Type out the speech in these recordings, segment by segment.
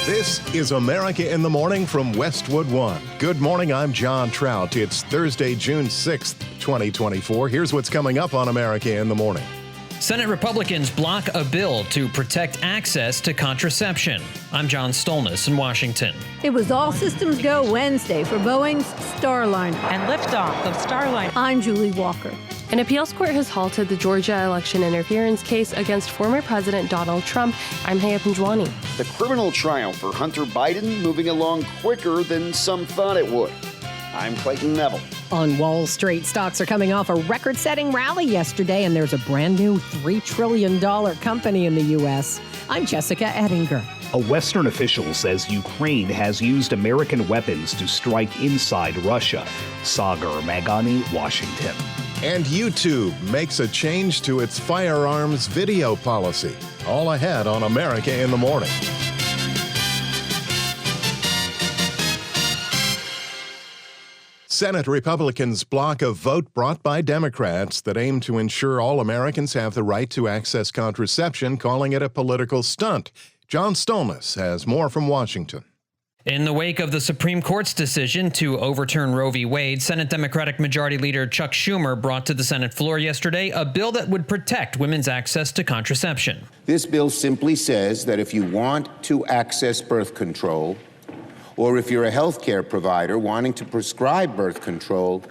This is America in the Morning from Westwood One. Good morning, I'm John Trout. It's Thursday, June 6th, 2024. Here's what's coming up on America in the Morning. Senate Republicans block a bill to protect access to contraception. I'm John Stolnis in Washington. It was all systems go Wednesday for Boeing's Starliner. And liftoff of Starliner. I'm Julie Walker. An appeals court has halted the Georgia election interference case against former President Donald Trump. I'm Haya Panjwani. The criminal trial for Hunter Biden moving along quicker than some thought it would. I'm Clayton Neville. On Wall Street, stocks are coming off a record-setting rally yesterday, and there's a brand new $3 trillion company in the U.S. I'm Jessica Ettinger. A Western official says Ukraine has used American weapons to strike inside Russia. Sagar Magani, Washington. And YouTube makes a change to its firearms video policy. All ahead on America in the Morning. Senate Republicans block a vote brought by Democrats that aim to ensure all Americans have the right to access contraception, calling it a political stunt. John Stolnis has more from Washington. In the wake of the Supreme Court's decision to overturn Roe v. Wade, Senate Democratic Majority Leader Chuck Schumer brought to the Senate floor yesterday a bill that would protect women's access to contraception. This bill simply says that if you want to access birth control, or if you're a health care provider wanting to prescribe birth control,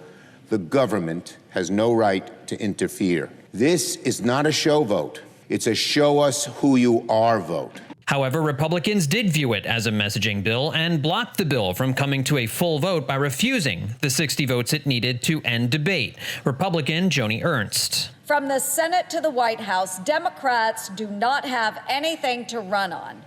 the government has no right to interfere. This is not a show vote. It's a show us who you are vote. However, Republicans did view it as a messaging bill and blocked the bill from coming to a full vote by refusing the 60 votes it needed to end debate. Republican Joni Ernst. From the Senate to the White House, Democrats do not have anything to run on.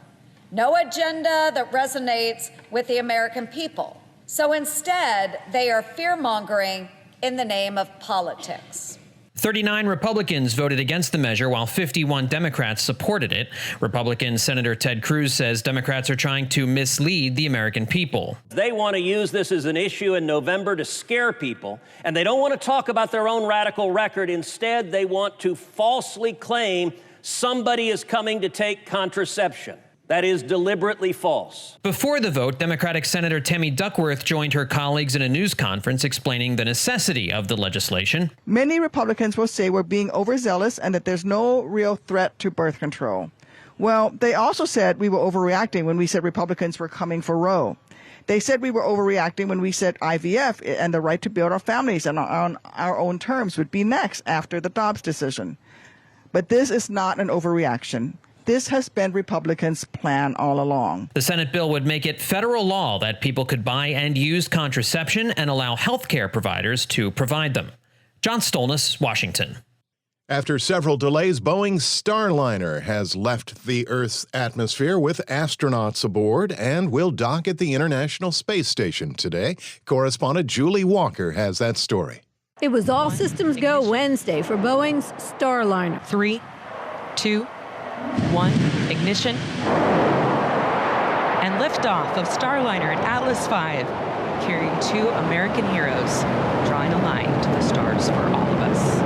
No agenda that resonates with the American people. So instead, they are fear-mongering in the name of politics. 39 Republicans voted against the measure, while 51 Democrats supported it. Republican Senator Ted Cruz says Democrats are trying to mislead the American people. They want to use this as an issue in November to scare people, and they don't want to talk about their own radical record. Instead, they want to falsely claim somebody is coming to take contraception. That is deliberately false. Before the vote, Democratic Senator Tammy Duckworth joined her colleagues in a news conference explaining the necessity of the legislation. Many Republicans will say we're being overzealous and that there's no real threat to birth control. Well, they also said we were overreacting when we said Republicans were coming for Roe. They said we were overreacting when we said IVF and the right to build our families and on our own terms would be next after the Dobbs decision. But this is not an overreaction. This has been Republicans' plan all along. The Senate bill would make it federal law that people could buy and use contraception and allow health care providers to provide them. John Stolnis, Washington. After several delays, Boeing's Starliner has left the Earth's atmosphere with astronauts aboard and will dock at the International Space Station today. Correspondent Julie Walker has that story. It was all systems go Wednesday for Boeing's Starliner. 3, 2, 1, ignition, and liftoff of Starliner and Atlas V, carrying 2 American heroes, drawing a line to the stars for all of us.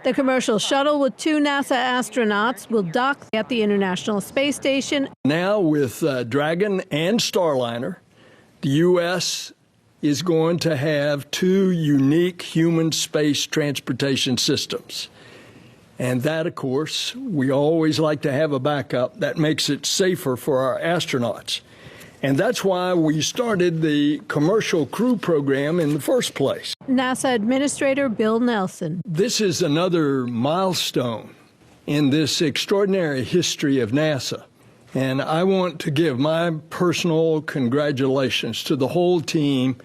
The commercial shuttle with 2 NASA astronauts will dock at the International Space Station. Now with Dragon and Starliner, the U.S. is going to have 2 unique human space transportation systems. And that, of course, we always like to have a backup that makes it safer for our astronauts. And that's why we started the Commercial Crew Program in the first place. NASA Administrator Bill Nelson. This is another milestone in this extraordinary history of NASA. And I want to give my personal congratulations to the whole team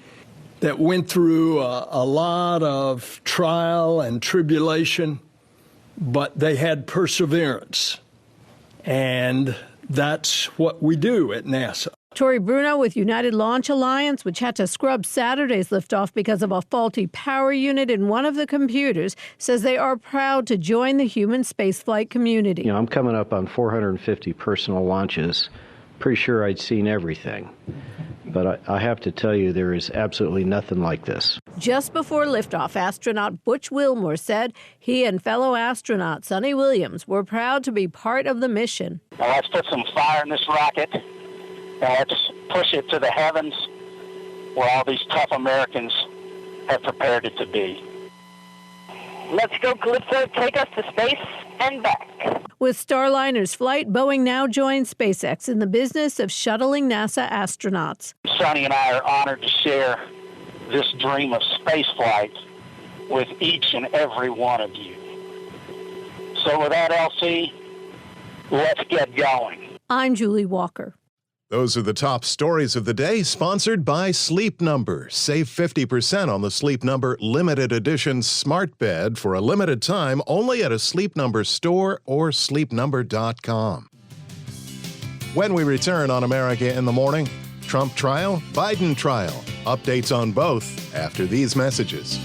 that went through a lot of trial and tribulation, but they had perseverance. And that's what we do at NASA. Tori Bruno with United Launch Alliance, which had to scrub Saturday's liftoff because of a faulty power unit in one of the computers, says they are proud to join the human spaceflight community. You know, I'm coming up on 450 personal launches. Pretty sure I'd seen everything. But I have to tell you, there is absolutely nothing like this. Just before liftoff, astronaut Butch Wilmore said he and fellow astronaut Sonny Williams were proud to be part of the mission. Now let's put some fire in this rocket and let's push it to the heavens where all these tough Americans have prepared it to be. Let's go, Calypso, take us to space and back. With Starliner's flight, Boeing now joins SpaceX in the business of shuttling NASA astronauts. Sonny and I are honored to share this dream of space flight with each and every one of you. So with that, LC, let's get going. I'm Julie Walker. Those are the top stories of the day, sponsored by Sleep Number. Save 50% on the Sleep Number limited edition smart bed for a limited time only at a Sleep Number store or sleepnumber.com. When we return on America in the Morning, Trump trial, Biden trial. Updates on both after these messages.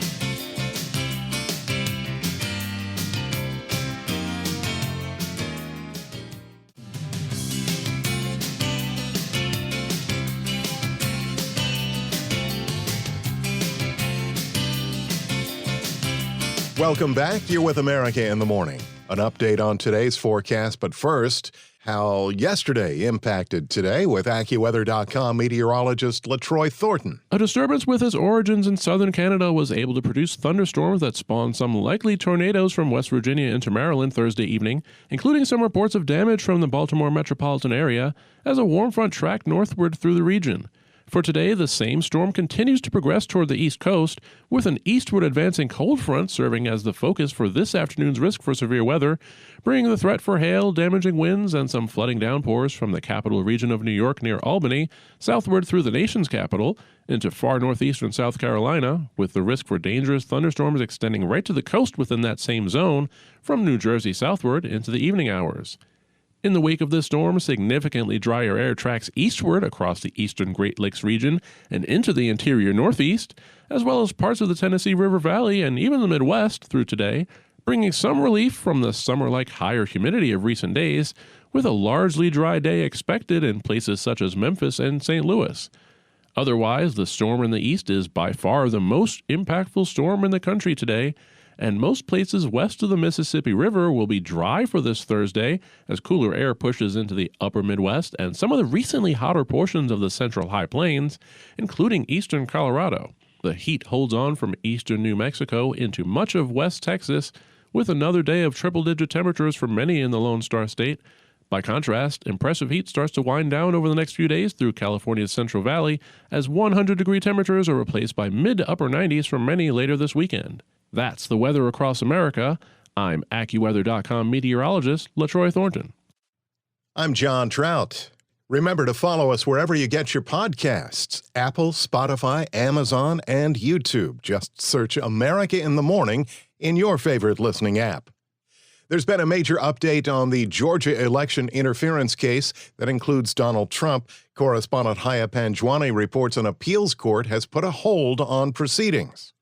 Welcome back. You're with America in the Morning. An update on today's forecast, but first, how yesterday impacted today with AccuWeather.com meteorologist LaTroy Thornton. A disturbance with its origins in southern Canada was able to produce thunderstorms that spawned some likely tornadoes from West Virginia into Maryland Thursday evening, including some reports of damage from the Baltimore metropolitan area as a warm front tracked northward through the region. For today, the same storm continues to progress toward the east coast, with an eastward advancing cold front serving as the focus for this afternoon's risk for severe weather, bringing the threat for hail, damaging winds, and some flooding downpours from the capital region of New York near Albany, southward through the nation's capital, into far northeastern South Carolina, with the risk for dangerous thunderstorms extending right to the coast within that same zone, from New Jersey southward into the evening hours. In the wake of this storm, significantly drier air tracks eastward across the eastern Great Lakes region and into the interior northeast, as well as parts of the Tennessee River Valley and even the Midwest through today, bringing some relief from the summer-like higher humidity of recent days, with a largely dry day expected in places such as Memphis and St. Louis. Otherwise, the storm in the east is by far the most impactful storm in the country today, and most places west of the Mississippi River will be dry for this Thursday as cooler air pushes into the upper Midwest and some of the recently hotter portions of the central high plains, including eastern Colorado. The heat holds on from eastern New Mexico into much of West Texas, with another day of triple-digit temperatures for many in the Lone Star State. By contrast, impressive heat starts to wind down over the next few days through California's Central Valley, as 100-degree temperatures are replaced by mid to upper 90s for many later this weekend. That's the weather across America. I'm AccuWeather.com meteorologist LaTroy Thornton. I'm John Trout. Remember to follow us wherever you get your podcasts: Apple, Spotify, Amazon, and YouTube. Just search America in the Morning in your favorite listening app. There's been a major update on the Georgia election interference case that includes Donald Trump. Correspondent Haya Panjwani reports an appeals court has put a hold on proceedings.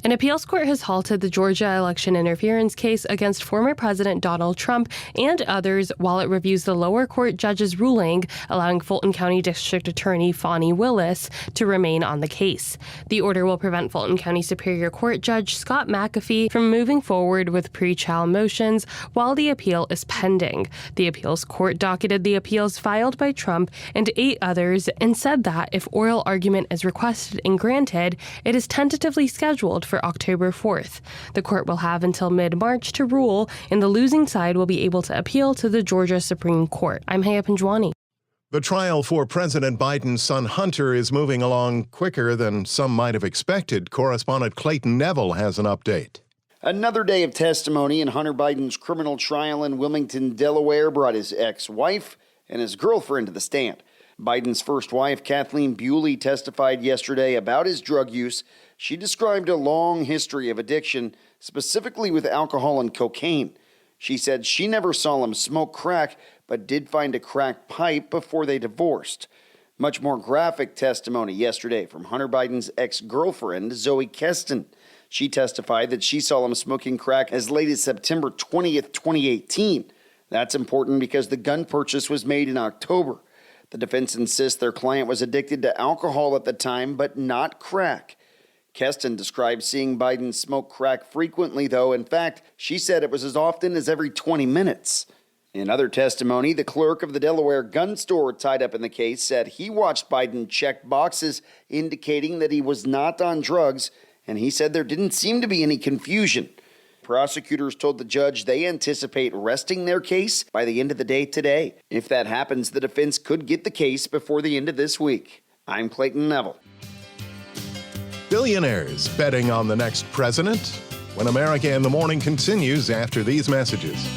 An appeals court has halted the Georgia election interference case against former President Donald Trump and others while it reviews the lower court judge's ruling allowing Fulton County District Attorney Fani Willis to remain on the case. The order will prevent Fulton County Superior Court Judge Scott McAfee from moving forward with pre-trial motions while the appeal is pending. The appeals court docketed the appeals filed by Trump and 8 others and said that if oral argument is requested and granted, it is tentatively scheduled for October 4th. The court will have until mid-March to rule, and the losing side will be able to appeal to the Georgia Supreme Court. I'm Haya Panjwani. The trial for President Biden's son Hunter is moving along quicker than some might have expected. Correspondent Clayton Neville has an update. Another day of testimony in Hunter Biden's criminal trial in Wilmington, Delaware, brought his ex-wife and his girlfriend to the stand. Biden's first wife, Kathleen Bewley, testified yesterday about his drug use. She described a long history of addiction, specifically with alcohol and cocaine. She said she never saw him smoke crack, but did find a crack pipe before they divorced. Much more graphic testimony yesterday from Hunter Biden's ex-girlfriend, Zoe Keston. She testified that she saw him smoking crack as late as September 20th, 2018. That's important because the gun purchase was made in October. The defense insists their client was addicted to alcohol at the time, but not crack. Keston described seeing Biden smoke crack frequently, though. In fact, she said it was as often as every 20 minutes. In other testimony, the clerk of the Delaware gun store tied up in the case said he watched Biden check boxes indicating that he was not on drugs, and he said there didn't seem to be any confusion. Prosecutors told the judge they anticipate resting their case by the end of the day today. If that happens, the defense could get the case before the end of this week. I'm Clayton Neville. Billionaires betting on the next president? When America in the Morning continues after these messages.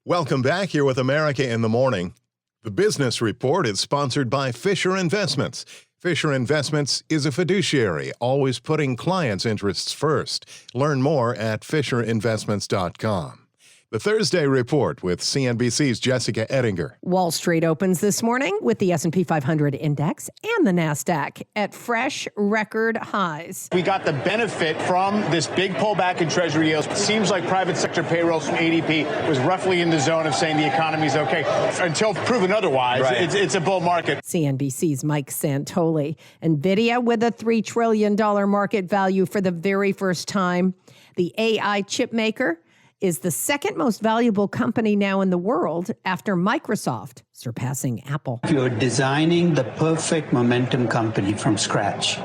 Welcome back here with America in the Morning. The Business Report is sponsored by Fisher Investments. Fisher Investments is a fiduciary, always putting clients' interests first. Learn more at FisherInvestments.com. The Thursday Report with CNBC's Jessica Ettinger. Wall Street opens this morning with the S&P 500 index and the NASDAQ at fresh record highs. We got the benefit from this big pullback in Treasury yields. It seems like private sector payrolls from ADP was roughly in the zone of saying the economy's okay. Until proven otherwise, right. It's a bull market. CNBC's Mike Santoli. NVIDIA with a $3 trillion market value for the very first time. The AI chip maker is the second most valuable company now in the world after Microsoft, surpassing Apple. If you're designing the perfect momentum company from scratch,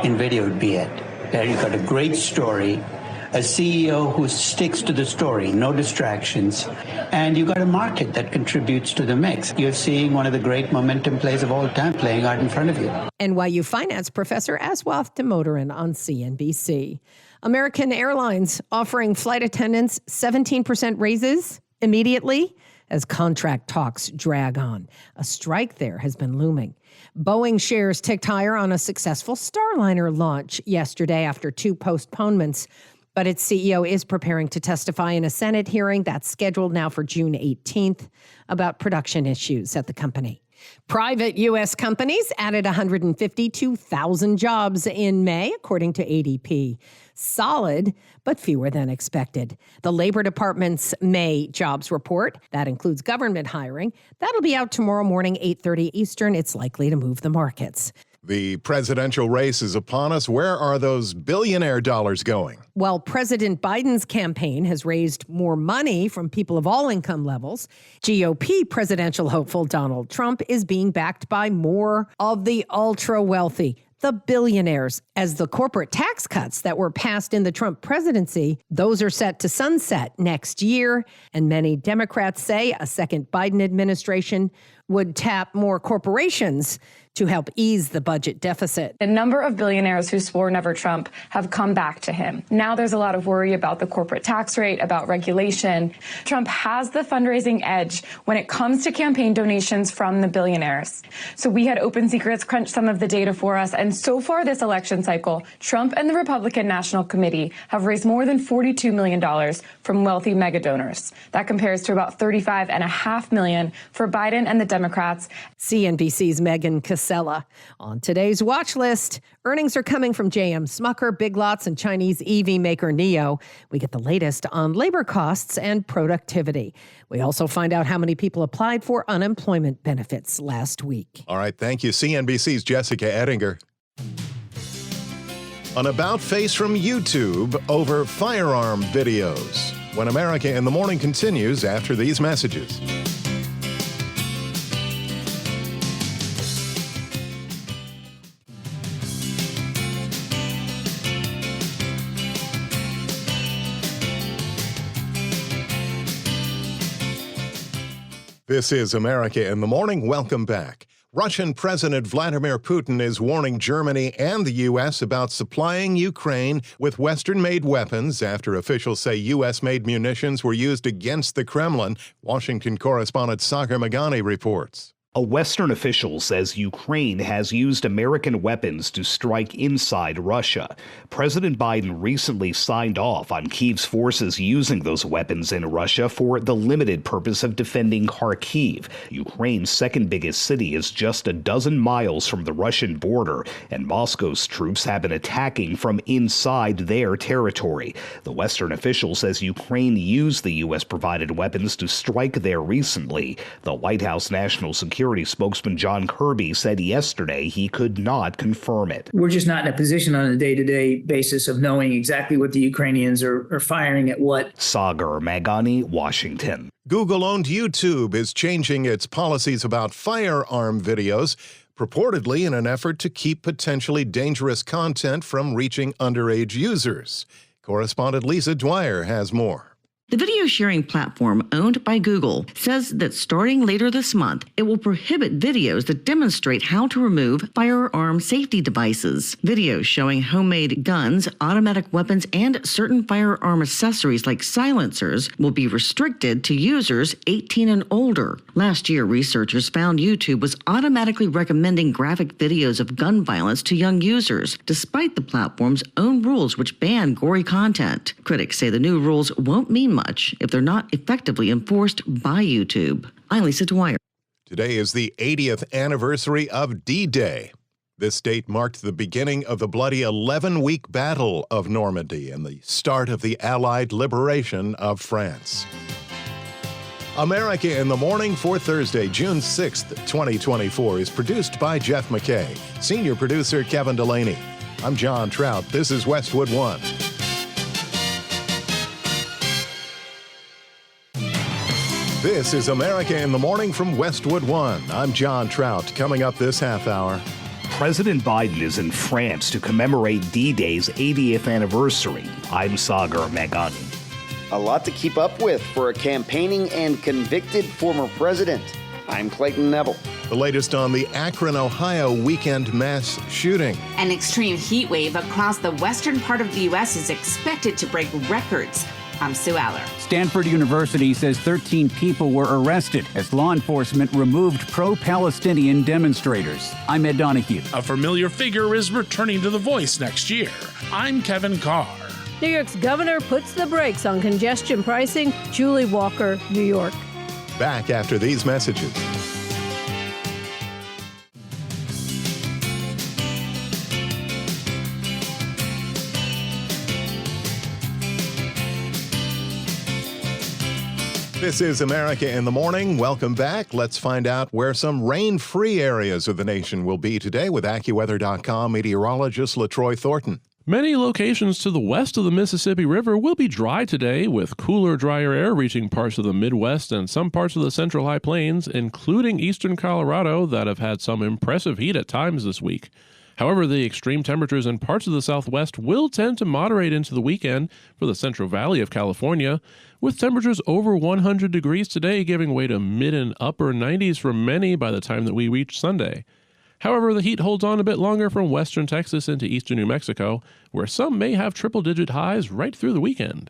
NVIDIA would be it. There you've got a great story, a CEO who sticks to the story, no distractions, and you've got a market that contributes to the mix. You're seeing one of the great momentum plays of all time playing out in front of you. NYU finance professor Aswath Damodaran on CNBC. American Airlines offering flight attendants 17% raises immediately as contract talks drag on. A strike there has been looming. Boeing shares ticked higher on a successful Starliner launch yesterday after 2 postponements. But its CEO is preparing to testify in a Senate hearing that's scheduled now for June 18th about production issues at the company. Private U.S. companies added 152,000 jobs in May, according to ADP. Solid, but fewer than expected. The Labor Department's May jobs report, that includes government hiring, that'll be out tomorrow morning, 8:30 Eastern. It's likely to move the markets. The presidential race is upon us. Where are those billionaire dollars going? Well, President Biden's campaign has raised more money from people of all income levels. GOP presidential hopeful Donald Trump is being backed by more of the ultra-wealthy, the billionaires, as the corporate tax cuts that were passed in the Trump presidency, those are set to sunset next year. And many Democrats say a second Biden administration would tap more corporations to help ease the budget deficit. A number of billionaires who swore never Trump have come back to him. Now there's a lot of worry about the corporate tax rate, about regulation. Trump has the fundraising edge when it comes to campaign donations from the billionaires. So we had Open Secrets crunch some of the data for us. And so far this election cycle, Trump and the Republican National Committee have raised more than $42 million from wealthy mega donors. That compares to about $35.5 million for Biden and the Democrats. CNBC's Megan Casella. On today's watch list, earnings are coming from JM Smucker, Big Lots, and Chinese EV maker NIO. We get the latest on labor costs and productivity. We also find out how many people applied for unemployment benefits last week. All right, thank you. CNBC's Jessica Ettinger. An about face from YouTube over firearm videos. When America in the Morning continues after these messages. This is America in the Morning. Welcome back. Russian President Vladimir Putin is warning Germany and the U.S. about supplying Ukraine with Western-made weapons after officials say U.S.-made munitions were used against the Kremlin. Washington correspondent Sagar Meghani reports. A Western official says Ukraine has used American weapons to strike inside Russia. President Biden recently signed off on Kyiv's forces using those weapons in Russia for the limited purpose of defending Kharkiv. Ukraine's second biggest city is just a dozen miles from the Russian border, and Moscow's troops have been attacking from inside their territory. The Western official says Ukraine used the U.S.-provided weapons to strike there recently. The White House National Security spokesman John Kirby said yesterday he could not confirm it. We're just not in a position on a day-to-day basis of knowing exactly what the Ukrainians are firing at what. Sagar Magani, Washington. Google-owned YouTube is changing its policies about firearm videos, purportedly in an effort to keep potentially dangerous content from reaching underage users. Correspondent Lisa Dwyer has more. The video sharing platform owned by Google says that starting later this month, it will prohibit videos that demonstrate how to remove firearm safety devices. Videos showing homemade guns, automatic weapons, and certain firearm accessories like silencers will be restricted to users 18 and older. Last year, researchers found YouTube was automatically recommending graphic videos of gun violence to young users, despite the platform's own rules which ban gory content. Critics say the new rules won't mean much if they're not effectively enforced by YouTube. I'm Lisa Dwyer. Today is the 80th anniversary of D-Day. This date marked the beginning of the bloody 11-week Battle of Normandy and the start of the Allied liberation of France. America in the Morning for Thursday, June 6th, 2024 is produced by Jeff McKay, senior producer Kevin Delaney. I'm John Trout. This is Westwood One. This is America in the Morning from Westwood One. I'm John Trout. Coming up this half hour. President Biden is in France to commemorate D-Day's 80th anniversary. I'm Sagar Magani. A lot to keep up with for a campaigning and convicted former president. I'm Clayton Neville. The latest on the Akron, Ohio weekend mass shooting. An extreme heat wave across the western part of the U.S. is expected to break records. I'm Sue Aller. Stanford University says 13 people were arrested as law enforcement removed pro-Palestinian demonstrators. I'm Ed Donahue. A familiar figure is returning to The Voice next year. I'm Kevin Carr. New York's governor puts the brakes on congestion pricing. Julie Walker, New York. Back after these messages. This is America in the Morning. Welcome back. Let's find out where some rain-free areas of the nation will be today with AccuWeather.com meteorologist LaTroy Thornton. Many locations to the west of the Mississippi River will be dry today, with cooler, drier air reaching parts of the Midwest and some parts of the Central High Plains, including eastern Colorado, that have had some impressive heat at times this week. However, the extreme temperatures in parts of the Southwest will tend to moderate into the weekend for the Central Valley of California, with temperatures over 100 degrees today giving way to mid and upper 90s for many by the time that we reach Sunday. However, the heat holds on a bit longer from western Texas into eastern New Mexico, where some may have triple-digit highs right through the weekend.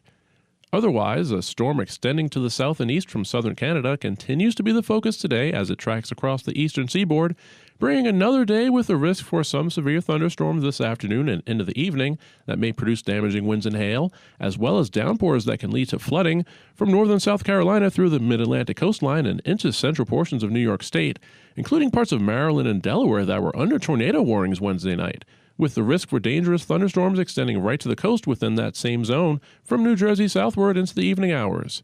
Otherwise, a storm extending to the south and east from southern Canada continues to be the focus today as it tracks across the eastern seaboard, bringing another day with the risk for some severe thunderstorms this afternoon and into the evening that may produce damaging winds and hail, as well as downpours that can lead to flooding from northern South Carolina through the mid-Atlantic coastline and into central portions of New York State, including parts of Maryland and Delaware that were under tornado warnings Wednesday night, with the risk for dangerous thunderstorms extending right to the coast within that same zone from New Jersey southward into the evening hours.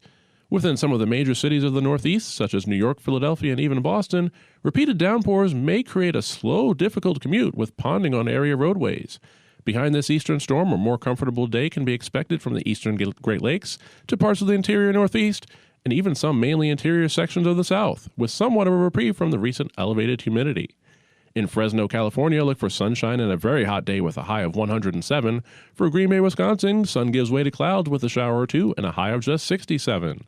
Within some of the major cities of the Northeast, such as New York, Philadelphia, and even Boston, repeated downpours may create a slow, difficult commute with ponding on area roadways. Behind this eastern storm, a more comfortable day can be expected from the eastern Great Lakes to parts of the interior Northeast, and even some mainly interior sections of the South, with somewhat of a reprieve from the recent elevated humidity. In Fresno, California, look for sunshine and a very hot day with a high of 107. For Green Bay, Wisconsin, sun gives way to clouds with a shower or two and a high of just 67.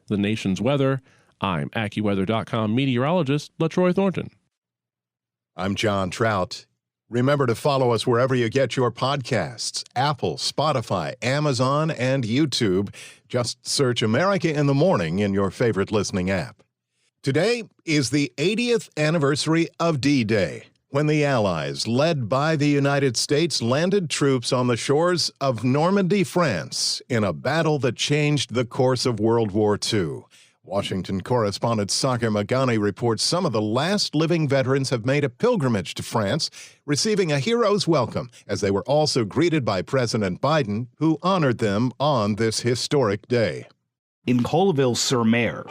The nation's weather, I'm AccuWeather.com meteorologist LaTroy Thornton. I'm John Trout. Remember to follow us wherever you get your podcasts, Apple, Spotify, Amazon, and YouTube. Just search America in the Morning in your favorite listening app. Today is the 80th anniversary of D-Day, when the Allies, led by the United States, landed troops on the shores of Normandy, France, in a battle that changed the course of World War II. Washington correspondent Haya Panjwani reports some of the last living veterans have made a pilgrimage to France, receiving a hero's welcome, as they were also greeted by President Biden, who honored them on this historic day. In Colleville-sur-Mer,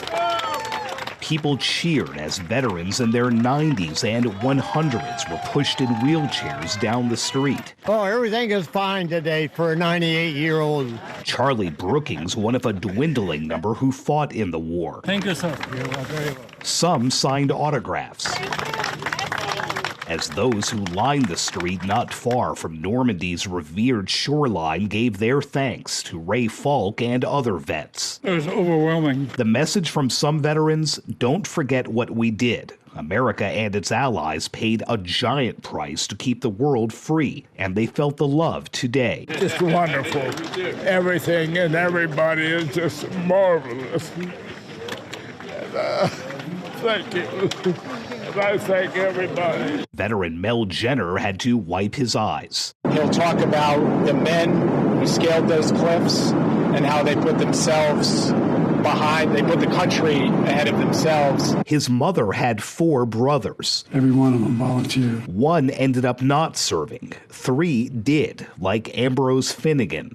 people cheered as veterans in their 90s and 100s were pushed in wheelchairs down the street. Oh, everything is fine today for a 98-year-old. Charlie Brookings, one of a dwindling number who fought in the war. Thank you, sir. You're very welcome. Some signed autographs, as those who lined the street not far from Normandy's revered shoreline gave their thanks to Ray Falk and other vets. It was overwhelming. The message from some veterans: don't forget what we did. America and its allies paid a giant price to keep the world free, and they felt the love today. Just wonderful. Everything and everybody is just marvelous. And, thank you. I thank everybody. Veteran Mel Jenner had to wipe his eyes. He'll talk about the men who scaled those cliffs and how they put themselves behind, they put the country ahead of themselves. His mother had 4 brothers. Every one of them volunteered. 1 ended up not serving. 3 did, like Ambrose Finnegan,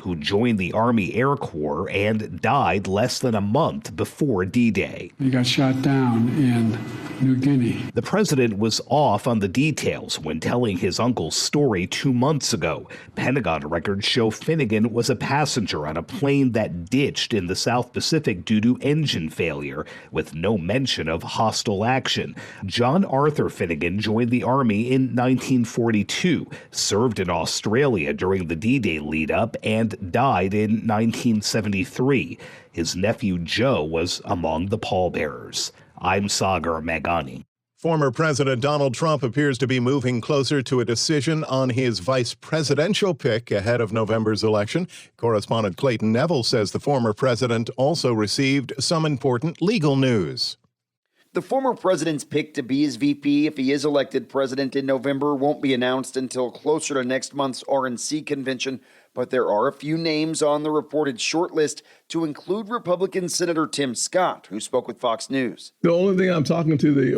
who joined the Army Air Corps and died less than a month before D-Day. He got shot down in New Guinea. The president was off on the details when telling his uncle's story 2 months ago. Pentagon records show Finnegan was a passenger on a plane that ditched in the South Pacific due to engine failure, with no mention of hostile action. John Arthur Finnegan joined the Army in 1942, served in Australia during the D-Day lead-up, and died in 1973. His nephew Joe was among the pallbearers. I'm Haya Panjwani. Former President Donald Trump appears to be moving closer to a decision on his vice presidential pick ahead of November's election. Correspondent Clayton Neville says the former president also received some important legal news. The former president's pick to be his VP if he is elected president in November won't be announced until closer to next month's RNC convention, but there are a few names on the reported shortlist to include Republican Senator Tim Scott, who spoke with Fox News. The only thing I'm talking to the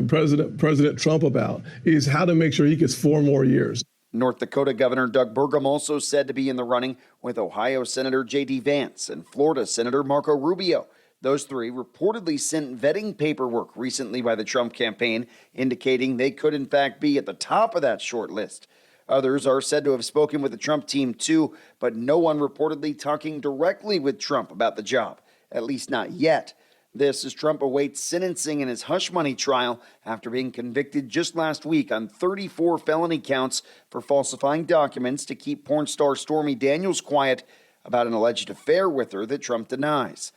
President Trump about is how to make sure he gets 4 more years. North Dakota Governor Doug Burgum also said to be in the running with Ohio Senator J.D. Vance and Florida Senator Marco Rubio. Those 3 reportedly sent vetting paperwork recently by the Trump campaign, indicating they could in fact be at the top of that short list. Others are said to have spoken with the Trump team too, but no one reportedly talking directly with Trump about the job, at least not yet. This as Trump awaits sentencing in his hush money trial after being convicted just last week on 34 felony counts for falsifying documents to keep porn star Stormy Daniels quiet about an alleged affair with her that Trump denies.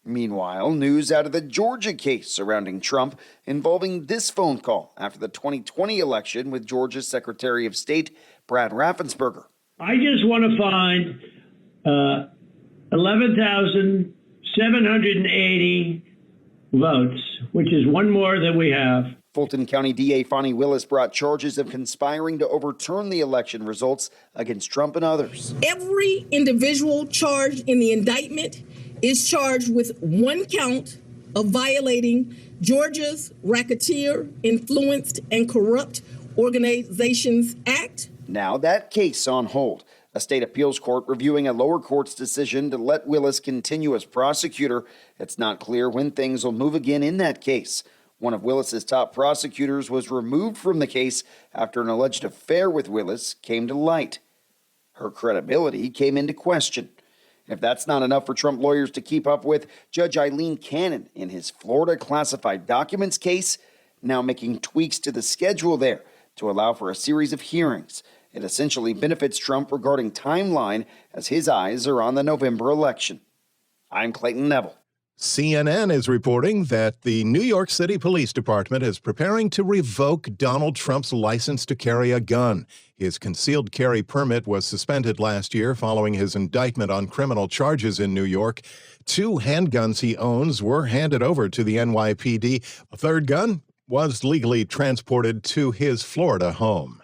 Meanwhile, news out of the Georgia case surrounding Trump involving this phone call after the 2020 election with Georgia's Secretary of State, Brad Raffensperger. I just want to find 11,780 votes, which is one more than we have. Fulton County DA Fonnie Willis brought charges of conspiring to overturn the election results against Trump and others. Every individual charged in the indictment is charged with 1 count of violating Georgia's Racketeer, Influenced, and Corrupt Organizations Act. Now that case on hold. A state appeals court reviewing a lower court's decision to let Willis continue as prosecutor. It's not clear when things will move again in that case. One of Willis's top prosecutors was removed from the case after an alleged affair with Willis came to light. Her credibility came into question. If that's not enough for Trump lawyers to keep up with, Judge Eileen Cannon, in his Florida classified documents case, now making tweaks to the schedule there to allow for a series of hearings. It essentially benefits Trump regarding timeline as his eyes are on the November election. I'm Clayton Neville. CNN is reporting that the New York City Police Department is preparing to revoke Donald Trump's license to carry a gun. His concealed carry permit was suspended last year following his indictment on criminal charges in New York. 2 handguns he owns were handed over to the NYPD. A third gun was legally transported to his Florida home.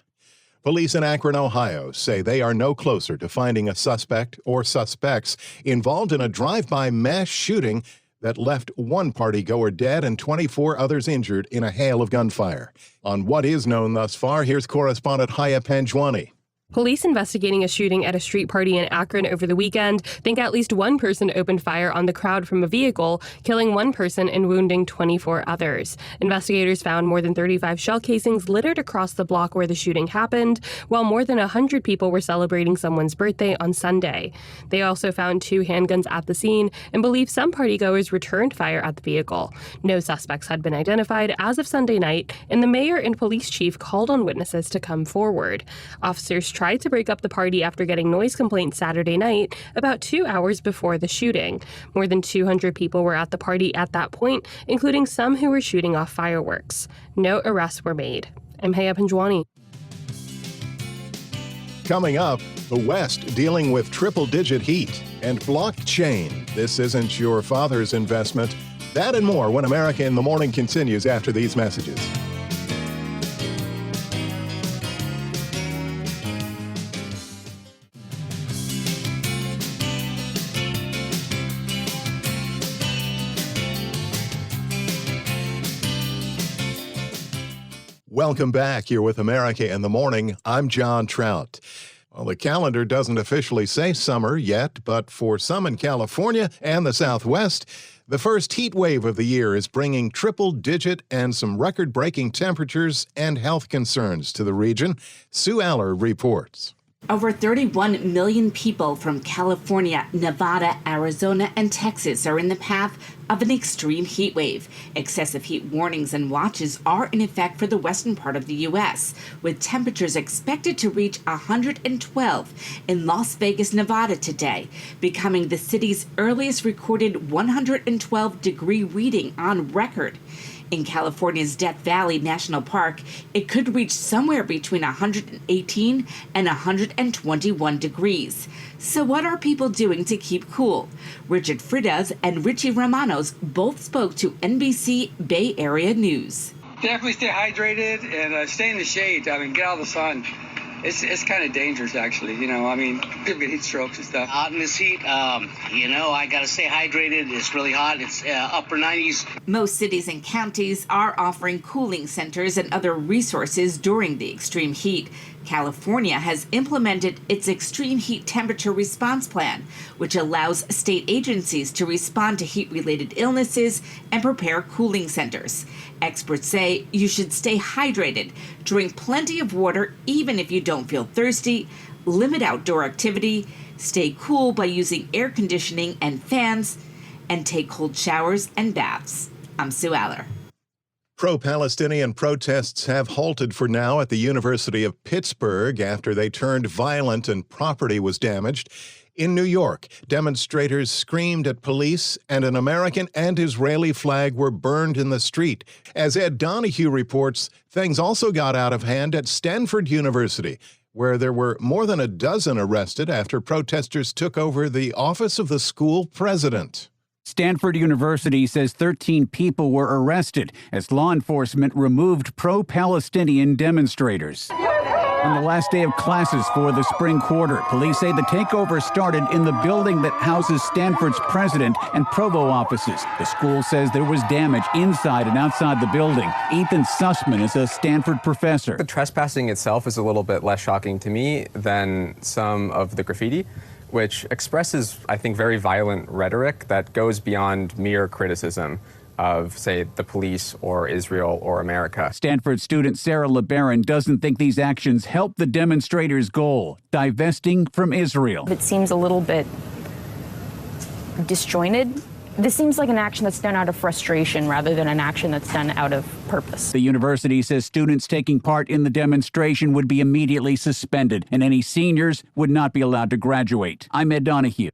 Police in Akron, Ohio, say they are no closer to finding a suspect or suspects involved in a drive-by mass shooting that left 1 partygoer dead and 24 others injured in a hail of gunfire. On what is known thus far, here's Correspondent Haya Panjwani. Police investigating a shooting at a street party in Akron over the weekend think at least 1 person opened fire on the crowd from a vehicle, killing 1 person and wounding 24 others. Investigators found more than 35 shell casings littered across the block where the shooting happened, while more than 100 people were celebrating someone's birthday on Sunday. They also found 2 handguns at the scene and believe some partygoers returned fire at the vehicle. No suspects had been identified as of Sunday night, and the mayor and police chief called on witnesses to come forward. Officers tried to break up the party after getting noise complaints Saturday night, about 2 hours before the shooting. More than 200 people were at the party at that point, including some who were shooting off fireworks. No arrests were made. I'm Haya Panjwani. Coming up, the West dealing with triple-digit heat and blockchain. This isn't your father's investment. That and more when America in the Morning continues after these messages. Welcome back. You're with America in the Morning. I'm John Trout. Well, the calendar doesn't officially say summer yet, but for some in California and the Southwest, the first heat wave of the year is bringing triple-digit and some record-breaking temperatures and health concerns to the region. Sue Aller reports. Over 31 million people from California, Nevada, Arizona, and Texas are in the path of an extreme heat wave. Excessive heat warnings and watches are in effect for the western part of the U.S., with temperatures expected to reach 112 in Las Vegas, Nevada today, becoming the city's earliest recorded 112-degree reading on record. In California's Death Valley National Park, it could reach somewhere between 118 and 121 degrees. So what are people doing to keep cool? Richard Fridas and Richie Romanos both spoke to NBC Bay Area News. Definitely stay hydrated and stay in the shade. I mean, get out of the sun. It's kind of dangerous, actually. People get heat strokes and stuff. Out in this heat, I got to stay hydrated. It's really hot. It's upper 90s. Most cities and counties are offering cooling centers and other resources during the extreme heat. California has implemented its extreme heat temperature response plan, which allows state agencies to respond to heat-related illnesses and prepare cooling centers. Experts say you should stay hydrated, drink plenty of water even if you don't feel thirsty, limit outdoor activity, stay cool by using air conditioning and fans, and take cold showers and baths. I'm Sue Aller. Pro-Palestinian protests have halted for now at the University of Pittsburgh after they turned violent and property was damaged. In New York, demonstrators screamed at police and an American and Israeli flag were burned in the street. As Ed Donahue reports, things also got out of hand at Stanford University, where there were more than a dozen arrested after protesters took over the office of the school president. Stanford University says 13 people were arrested as law enforcement removed pro-Palestinian demonstrators. On the last day of classes for the spring quarter, police say the takeover started in the building that houses Stanford's president and provost offices. The school says there was damage inside and outside the building. Ethan Sussman is a Stanford professor. The trespassing itself is a little bit less shocking to me than some of the graffiti, which expresses, I think, very violent rhetoric that goes beyond mere criticism of, say, the police or Israel or America. Stanford student Sarah LeBaron doesn't think these actions help the demonstrators' goal, divesting from Israel. It seems a little bit disjointed. This seems like an action that's done out of frustration rather than an action that's done out of purpose. The university says students taking part in the demonstration would be immediately suspended, and any seniors would not be allowed to graduate. I'm Ed Donahue.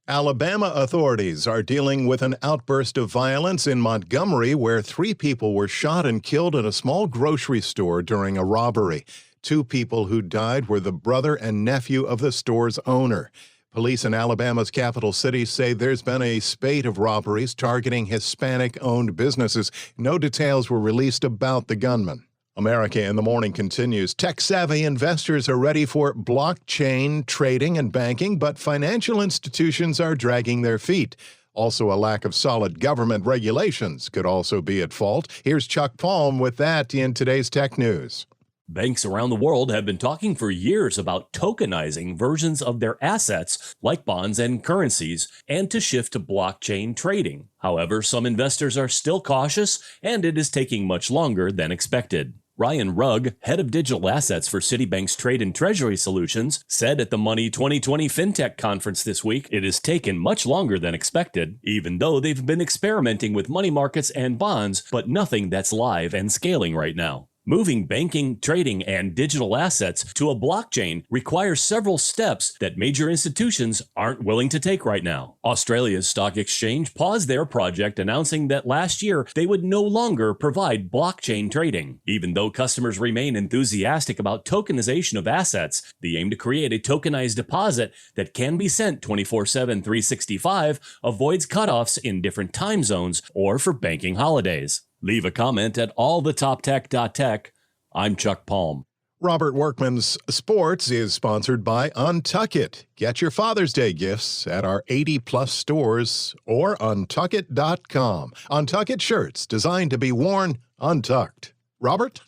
Alabama authorities are dealing with an outburst of violence in Montgomery where 3 people were shot and killed in a small grocery store during a robbery. 2 people who died were the brother and nephew of the store's owner. Police in Alabama's capital city say there's been a spate of robberies targeting Hispanic-owned businesses. No details were released about the gunman. America in the Morning continues. Tech-savvy investors are ready for blockchain trading and banking, but financial institutions are dragging their feet. Also, a lack of solid government regulations could also be at fault. Here's Chuck Palm with that in today's Tech News. Banks around the world have been talking for years about tokenizing versions of their assets, like bonds and currencies, and to shift to blockchain trading. However, some investors are still cautious, and it is taking much longer than expected. Ryan Rugg, head of digital assets for Citibank's Trade and Treasury Solutions, said at the Money 2020 FinTech conference this week it has taken much longer than expected, even though they've been experimenting with money markets and bonds, but nothing that's live and scaling right now. Moving banking, trading, and digital assets to a blockchain requires several steps that major institutions aren't willing to take right now. Australia's stock exchange paused their project, announcing that last year they would no longer provide blockchain trading. Even though customers remain enthusiastic about tokenization of assets, the aim to create a tokenized deposit that can be sent 24/7, 365 avoids cutoffs in different time zones or for banking holidays. Leave a comment at allthetoptech.tech. I'm Chuck Palm. Robert Workman's Sports is sponsored by Untuck It. Get your Father's Day gifts at our 80-plus stores or untuckit.com. Untuck It shirts designed to be worn untucked. Robert?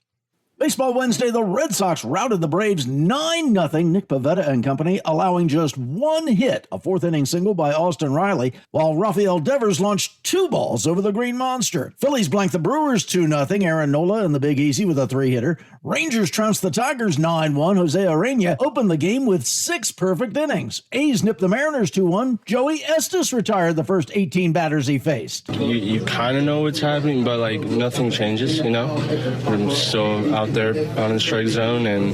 Baseball Wednesday, the Red Sox routed the Braves 9-0. Nick Pivetta and company allowing just 1 hit, a 4th-inning single by Austin Riley, while Rafael Devers launched 2 balls over the Green Monster. Phillies blanked the Brewers 2-0. Aaron Nola in the Big Easy with a 3-hitter. Rangers trounced the Tigers 9-1. Jose Urena opened the game with 6 perfect innings. A's nipped the Mariners 2-1. Joey Estes retired the first 18 batters he faced. You kind of know what's happening, but nothing changes, you know? We're still out there on the strike zone, and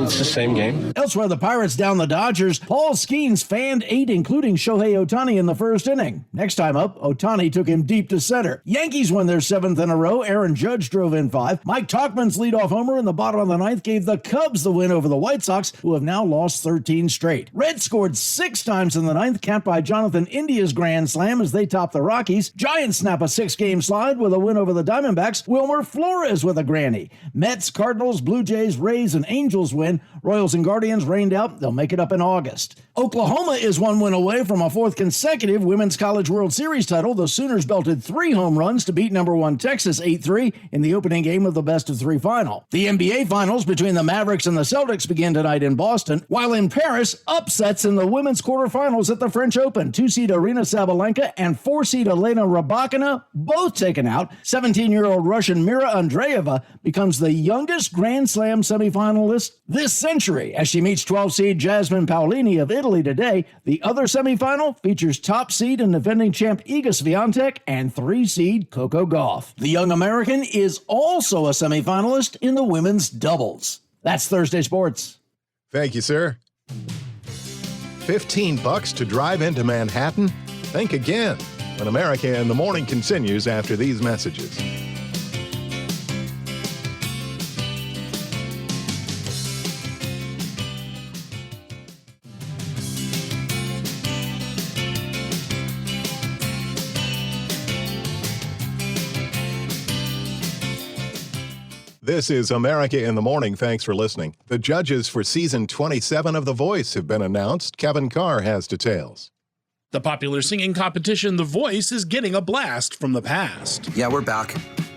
it's the same game. Elsewhere, the Pirates down the Dodgers. Paul Skeens fanned 8, including Shohei Ohtani in the first inning. Next time up, Ohtani took him deep to center. Yankees won their 7th in a row. Aaron Judge drove in 5. Mike Tauchman's leadoff homer in the bottom of the 9th gave the Cubs the win over the White Sox, who have now lost 13 straight. Reds scored 6 times in the 9th, capped by Jonathan India's grand slam as they top the Rockies. Giants snap a 6-game slide with a win over the Diamondbacks. Wilmer Flores with a granny. Mets, Cardinals, Blue Jays, Rays, and Angels win. Royals and Guardians rained out. They'll make it up in August. Oklahoma is 1 win away from a 4th consecutive Women's College World Series title. The Sooners belted 3 home runs to beat number 1 Texas 8-3 in the opening game of the best-of-3 final. The NBA Finals between the Mavericks and the Celtics begin tonight in Boston, while in Paris, upsets in the women's quarterfinals at the French Open. 2-seed Arina Sabalenka and 4-seed Elena Rybakina both taken out. 17-year-old Russian Mira Andreeva becomes the youngest Grand Slam semifinalist this century as she meets 12-seed Jasmine Paolini of Italy today. The other semifinal features top seed and defending champ Iga Swiatek and 3-seed Coco Gauff. The young American is also a semifinalist in the women's doubles. That's Thursday Sports. Thank you, sir. $15 to drive into Manhattan? Think again when America in the Morning continues after these messages. This is America in the Morning. Thanks for listening. The judges for season 27 of The Voice have been announced. Kevin Carr has details. The popular singing competition The Voice is getting a blast from the past. Yeah, we're back.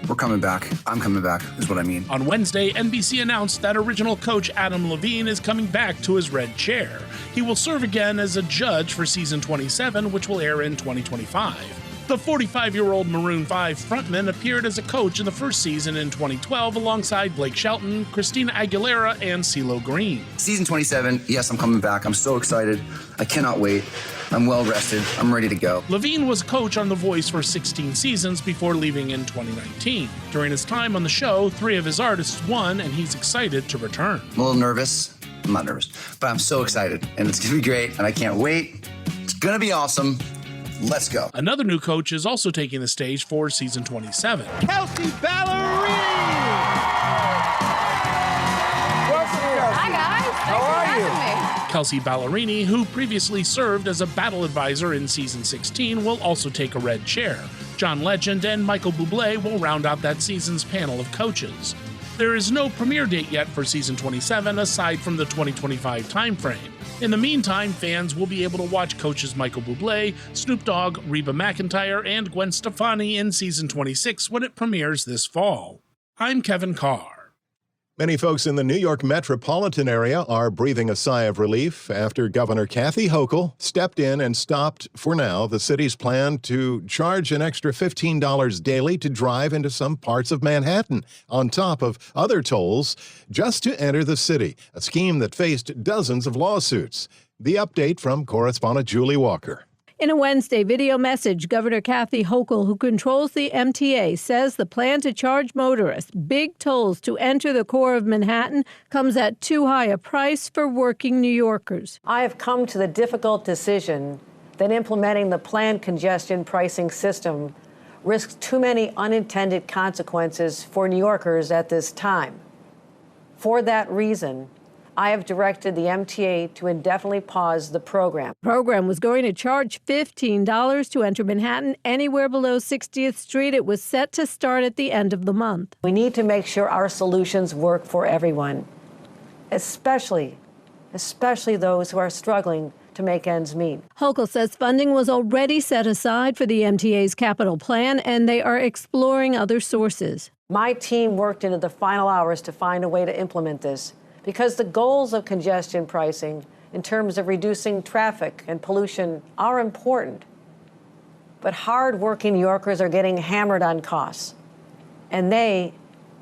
We're coming back. I'm coming back, is what I mean. On Wednesday, NBC announced that original coach Adam Levine is coming back to his red chair. He will serve again as a judge for season 27, which will air in 2025. The 45-year-old Maroon 5 frontman appeared as a coach in the first season in 2012 alongside Blake Shelton, Christina Aguilera, and CeeLo Green. Season 27, yes, I'm coming back. I'm so excited. I cannot wait. I'm well rested. I'm ready to go. Levine was coach on The Voice for 16 seasons before leaving in 2019. During his time on the show, 3 of his artists won, and he's excited to return. I'm a little nervous. I'm not nervous, but I'm so excited, and it's going to be great, and I can't wait. It's going to be awesome. Let's go. Another new coach is also taking the stage for season 27. Kelsey Ballerini! Hi, guys. How are you? Kelsey Ballerini, who previously served as a battle advisor in season 16, will also take a red chair. John Legend and Michael Bublé will round out that season's panel of coaches. There is no premiere date yet for season 27 aside from the 2025 timeframe. In the meantime, fans will be able to watch coaches Michael Bublé, Snoop Dogg, Reba McEntire, and Gwen Stefani in season 26 when it premieres this fall. I'm Kevin Carr. Many folks in the New York metropolitan area are breathing a sigh of relief after Governor Kathy Hochul stepped in and stopped, for now, the city's plan to charge an extra $15 daily to drive into some parts of Manhattan, on top of other tolls, just to enter the city, a scheme that faced dozens of lawsuits. The update from Correspondent Julie Walker. In a Wednesday video message, Governor Kathy Hochul, who controls the MTA, says the plan to charge motorists big tolls to enter the core of Manhattan comes at too high a price for working New Yorkers. I have come to the difficult decision that implementing the planned congestion pricing system risks too many unintended consequences for New Yorkers at this time. For that reason, I have directed the MTA to indefinitely pause the program. The program was going to charge $15 to enter Manhattan anywhere below 60th Street. It was set to start at the end of the month. We need to make sure our solutions work for everyone, especially those who are struggling to make ends meet. Hochul says funding was already set aside for the MTA's capital plan, and they are exploring other sources. My team worked into the final hours to find a way to implement this, because the goals of congestion pricing in terms of reducing traffic and pollution are important. But hard-working New Yorkers are getting hammered on costs. And they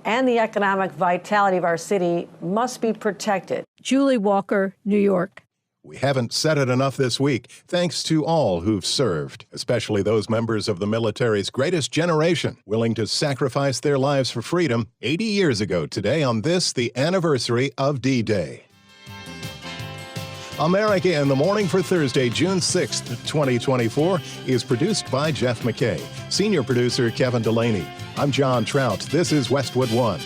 and the economic vitality of our city must be protected. Julie Walker, New York. We haven't said it enough this week. Thanks to all who've served, especially those members of the military's greatest generation, willing to sacrifice their lives for freedom 80 years ago today on this, the anniversary of D-Day. America in the Morning for Thursday, June 6th, 2024, is produced by Jeff McKay. Senior producer Kevin Delaney. I'm John Trout. This is Westwood One.